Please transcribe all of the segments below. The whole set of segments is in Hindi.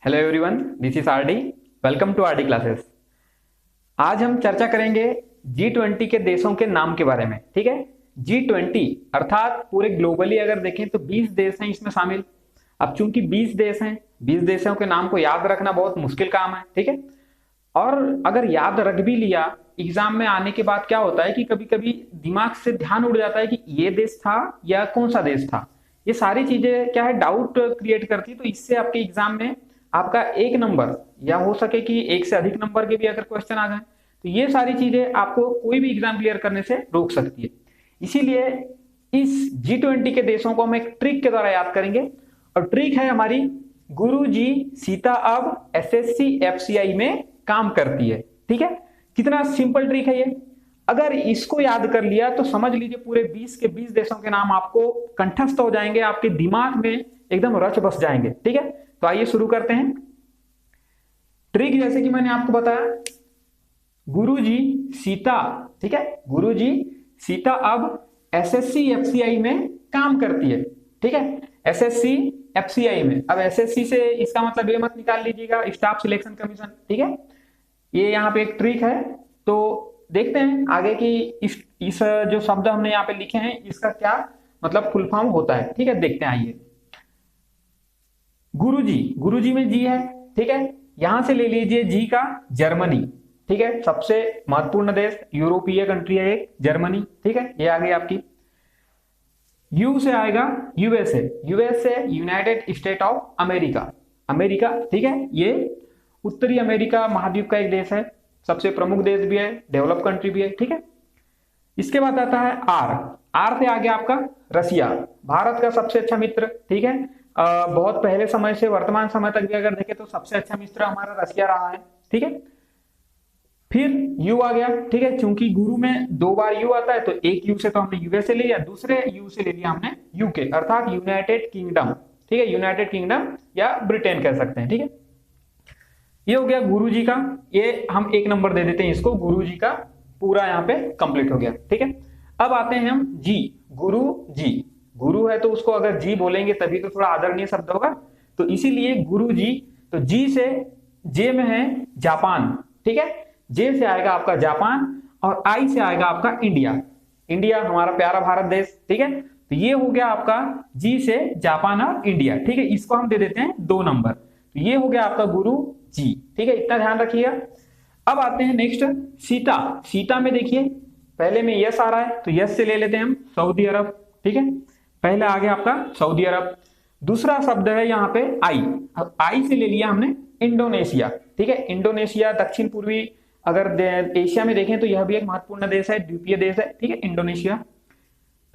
Hello everyone, this is RD. Welcome to RD classes. आज हम चर्चा करेंगे G20 के देशों के नाम के बारे में। ठीक है, G20 अर्थात पूरे ग्लोबली अगर देखें तो 20 देश हैं इसमें शामिल। अब चूंकि 20 देश हैं, 20 देशों के नाम को याद रखना बहुत मुश्किल काम है। ठीक है, और अगर याद रख भी लिया, एग्जाम में आने के बाद क्या होता है कि कभी कभी दिमाग से ध्यान उड़ जाता है कि ये देश था या कौन सा देश था। ये सारी चीजें क्या है, डाउट क्रिएट करती है। तो इससे आपके एग्जाम में आपका एक नंबर या हो सके कि एक से अधिक नंबर के भी अगर क्वेश्चन आ जाए तो ये सारी चीजें आपको कोई भी एग्जाम क्लियर करने से रोक सकती है। इसीलिए इस G20 के देशों को हम एक ट्रिक के द्वारा याद करेंगे, और ट्रिक है हमारी गुरुजी सीता अब SSC FCI में काम करती है। ठीक है, कितना सिंपल ट्रिक है ये। अगर इसको याद कर लिया तो समझ लीजिए पूरे 20 के 20 देशों के नाम आपको कंठस्थ हो जाएंगे, आपके दिमाग में एकदम रच बस जाएंगे। ठीक है, तो आइए शुरू करते हैं। ट्रिक जैसे कि मैंने आपको बताया, गुरुजी सीता, ठीक है, गुरुजी सीता अब SSC FCI में काम करती है। ठीक है, SSC FCI में। अब SSC से इसका मतलब ये मत निकाल लीजिएगा स्टाफ सिलेक्शन कमीशन। ठीक है, ये यहाँ पे एक ट्रिक है। तो देखते हैं आगे कि इस जो शब्द हमने यहाँ पे लिखे हैं इसका क्या मतलब फुल फॉर्म होता है। ठीक है, देखते हैं आइए। गुरुजी, गुरुजी में जी है। ठीक है, यहां से ले लीजिए जी का जर्मनी। ठीक है, सबसे महत्वपूर्ण देश यूरोपीय कंट्री है एक, जर्मनी। ठीक है, ये आ गई आपकी। यू से आएगा USA, USA United state of America, America. ठीक है, ये उत्तरी अमेरिका महाद्वीप का एक देश है, सबसे प्रमुख देश भी है, डेवलप कंट्री भी है। ठीक है, इसके बाद आता है आर। आर से आगे आपका रसिया, भारत का सबसे अच्छा मित्र। ठीक है, बहुत पहले समय से वर्तमान समय तक भी अगर देखें तो सबसे अच्छा मित्र हमारा रसिया रहा है। ठीक है, फिर यू आ गया। ठीक है, चूंकि गुरु में 2 बार यू आता है तो एक यू से तो हमने यूएसए ले लिया, दूसरे यू से ले लिया हमने यूके अर्थात यूनाइटेड किंगडम। ठीक है, यूनाइटेड किंगडम या ब्रिटेन कह सकते हैं। ठीक है, ये हो गया गुरु जी का। ये हम एक नंबर दे देते हैं इसको, गुरु जी का पूरा यहाँ पे कंप्लीट हो गया। ठीक है, अब आते हैं हम जी, गुरु जी। गुरु है तो उसको अगर जी बोलेंगे तभी तो थोड़ा आदरणीय शब्द होगा, तो इसीलिए गुरु जी। तो जी से जे में है जापान। ठीक है, जे से आएगा आपका जापान और आई से आएगा आपका इंडिया। इंडिया हमारा प्यारा भारत देश। ठीक है, तो ये हो गया आपका जी से जापान और इंडिया। ठीक है, इसको हम दे देते हैं 2 नंबर। तो ये हो गया आपका गुरु जी। ठीक है, इतना ध्यान रखिएगा। अब आते हैं नेक्स्ट सीता। सीता में देखिए पहले में यस आ रहा है तो यस से ले लेते हैं हम सऊदी अरब। ठीक है, पहले आ गया आपका सऊदी अरब। दूसरा शब्द है यहाँ पे आई। अब आई से ले लिया हमने इंडोनेशिया। ठीक है, इंडोनेशिया दक्षिण पूर्वी अगर एशिया में देखें तो यह भी एक महत्वपूर्ण देश है, द्वीपीय देश है। ठीक है, इंडोनेशिया।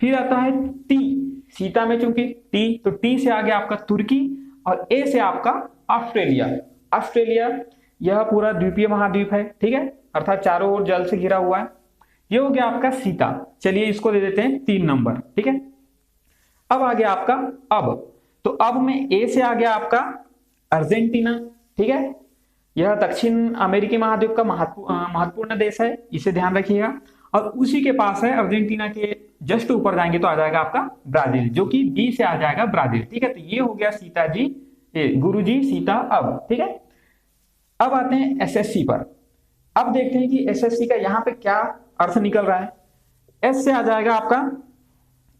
फिर आता है टी। सीता में चूंकि टी, तो टी से आ गया आपका तुर्की और ए से आपका ऑस्ट्रेलिया। ऑस्ट्रेलिया यह पूरा द्वीपीय महाद्वीप है। ठीक है, अर्थात चारों ओर जल से घिरा हुआ है। ये हो गया आपका सीता। चलिए इसको दे देते हैं 3 नंबर। ठीक है, अब आ गया आपका अब। तो अब में ए से आ गया आपका अर्जेंटीना। ठीक है, यह दक्षिण अमेरिकी महाद्वीप का महत्वपूर्ण देश है, इसे ध्यान रखिएगा। और उसी के पास है अर्जेंटीना के जस्ट ऊपर जाएंगे तो आ जाएगा आपका ब्राजील, जो कि बी से आ जाएगा ब्राजील। ठीक है, तो ये हो गया सीता जी, गुरु जी सीता अब। ठीक है, अब आते हैं SSC पर। अब देखते हैं कि SSC का यहाँ पे क्या अर्थ निकल रहा है। एस से आ जाएगा आपका,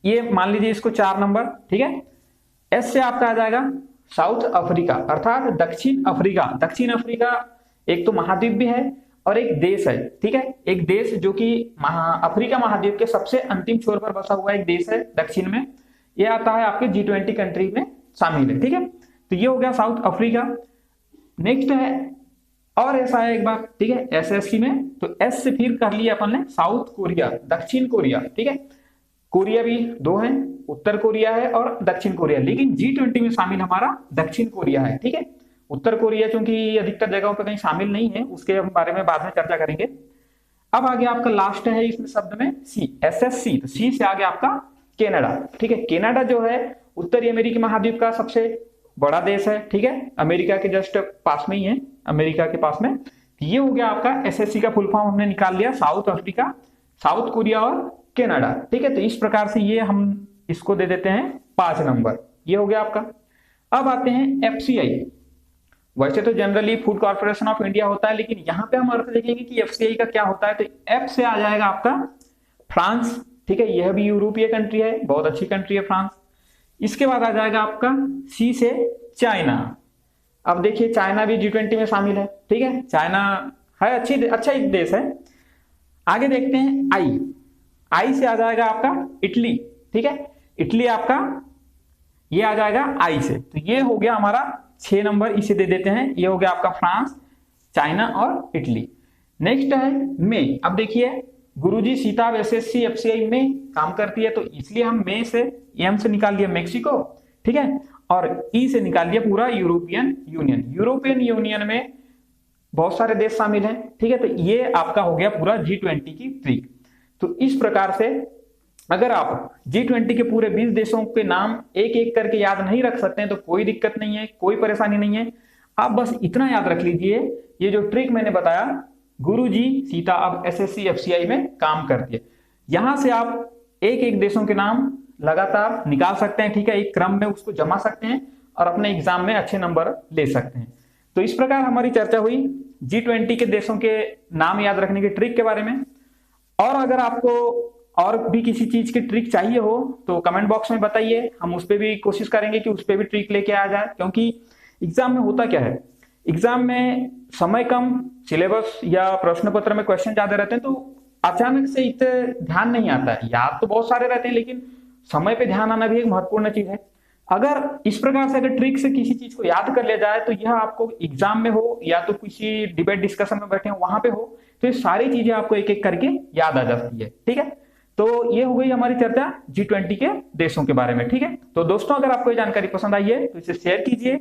ये मान लीजिए इसको 4 नंबर। ठीक है, एस से आपका आ जाएगा साउथ अफ्रीका अर्थात दक्षिण अफ्रीका। दक्षिण अफ्रीका एक तो महाद्वीप भी है और एक देश है। ठीक है, एक देश जो कि अफ्रीका महाद्वीप के सबसे अंतिम छोर पर बसा हुआ एक देश है दक्षिण में। ये आता है आपके G20 कंट्री में शामिल है। ठीक है, तो ये हो गया साउथ अफ्रीका। नेक्स्ट है और ऐसा है एक बार। ठीक है, SSC में तो एस से फिर कर लिया अपन ने साउथ कोरिया, दक्षिण कोरिया। ठीक है, कोरिया भी 2 हैं, उत्तर कोरिया है और दक्षिण कोरिया, लेकिन G20 में शामिल हमारा दक्षिण कोरिया है। ठीक है, उत्तर कोरिया चूंकि अधिकतर जगहों पर कहीं शामिल नहीं है, उसके बारे में बाद में चर्चा करेंगे। अब आगे आपका लास्ट है इसमें शब्द में सी, SSC। तो सी से आगे आपका कनाडा। ठीक है, कनाडा जो है उत्तरी अमेरिकी महाद्वीप का सबसे बड़ा देश है। ठीक है, अमेरिका के जस्ट पास में ही है, अमेरिका के पास में। ये हो गया आपका SSC का फुल फॉर्म हमने निकाल लिया, साउथ अफ्रीका, साउथ कोरिया और कनाडा। ठीक है, तो इस प्रकार से ये हम इसको दे देते हैं 5 नंबर। ये हो गया आपका। अब आते हैं FCI, वैसे तो generally food corporation of India होता है, लेकिन यहाँ पे हम अर्थ देखेंगे कि एफसीआई का क्या होता है। तो एफ से आ जाएगा आपका फ्रांस, ठीक है, यह भी यूरोपीय कंट्री है, बहुत अच्छी कंट्री है फ्रांस। इसके बाद आ जाएगा आपका सी से चाइना। अब देखिए चाइना भी G20 में शामिल है, ठीक है, चाइना है अच्छा एक देश है। आगे देखते हैं आई से आ जाएगा आपका इटली, ठीक है, इटली आपका ये आ जाएगा आई से। तो ये हो गया हमारा 6 नंबर, इसे दे देते हैं, ये हो गया आपका फ्रांस, चाइना और इटली। नेक्स्ट है में। अब देखिए गुरुजी सीता अब एसएससी एफसीआई में काम करती है, तो इसलिए हम में से एम से निकाल लिया मैक्सिको, ठीक है, और ई से निकाल लिया पूरा यूरोपियन यूनियन। यूरोपियन यूनियन में बहुत सारे देश शामिल हैं, ठीक है, तो ये आपका हो गया पूरा G20 की ट्रिक। तो इस प्रकार से अगर आप G20 के पूरे 20 देशों के नाम एक एक करके याद नहीं रख सकते हैं तो कोई दिक्कत नहीं है, कोई परेशानी नहीं है। आप बस इतना याद रख लीजिए, ये जो ट्रिक मैंने बताया, गुरुजी सीता अब एसएससी एफसीआई में काम करती है, यहां से आप एक एक देशों के नाम लगातार निकाल सकते हैं, ठीक है, एक क्रम में उसको जमा सकते हैं और अपने एग्जाम में अच्छे नंबर ले सकते हैं। तो इस प्रकार हमारी चर्चा हुई G20 के देशों के नाम याद रखने की ट्रिक के बारे में। और अगर आपको और भी किसी चीज की ट्रिक चाहिए हो तो कमेंट बॉक्स में बताइए, हम उस पर भी कोशिश करेंगे कि उस पर भी ट्रिक लेके आ जाए। क्योंकि एग्जाम में होता क्या है, एग्जाम में समय कम, सिलेबस या प्रश्न पत्र में क्वेश्चन ज्यादा रहते हैं, तो अचानक से इतना ध्यान नहीं आता है। याद तो बहुत सारे रहते हैं लेकिन समय पे ध्यान आना भी एक महत्वपूर्ण चीज है। अगर इस प्रकार से अगर ट्रिक से किसी चीज को याद कर लिया जाए तो यह आपको एग्जाम में हो या तो किसी डिबेट डिस्कशन में बैठे हो वहां पे हो, तो ये सारी चीजें आपको एक एक करके याद आ जाती है, ठीक है। तो ये हो गई हमारी चर्चा G20 के देशों के बारे में, ठीक है। तो दोस्तों अगर आपको ये जानकारी पसंद आई है तो इसे शेयर कीजिए,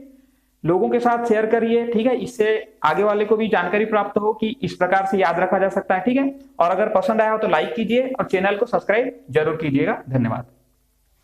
लोगों के साथ शेयर करिए, ठीक है, इससे आगे वाले को भी जानकारी प्राप्त हो कि इस प्रकार से याद रखा जा सकता है, ठीक है। और अगर पसंद आया हो तो लाइक कीजिए और चैनल को सब्सक्राइब जरूर कीजिएगा। धन्यवाद।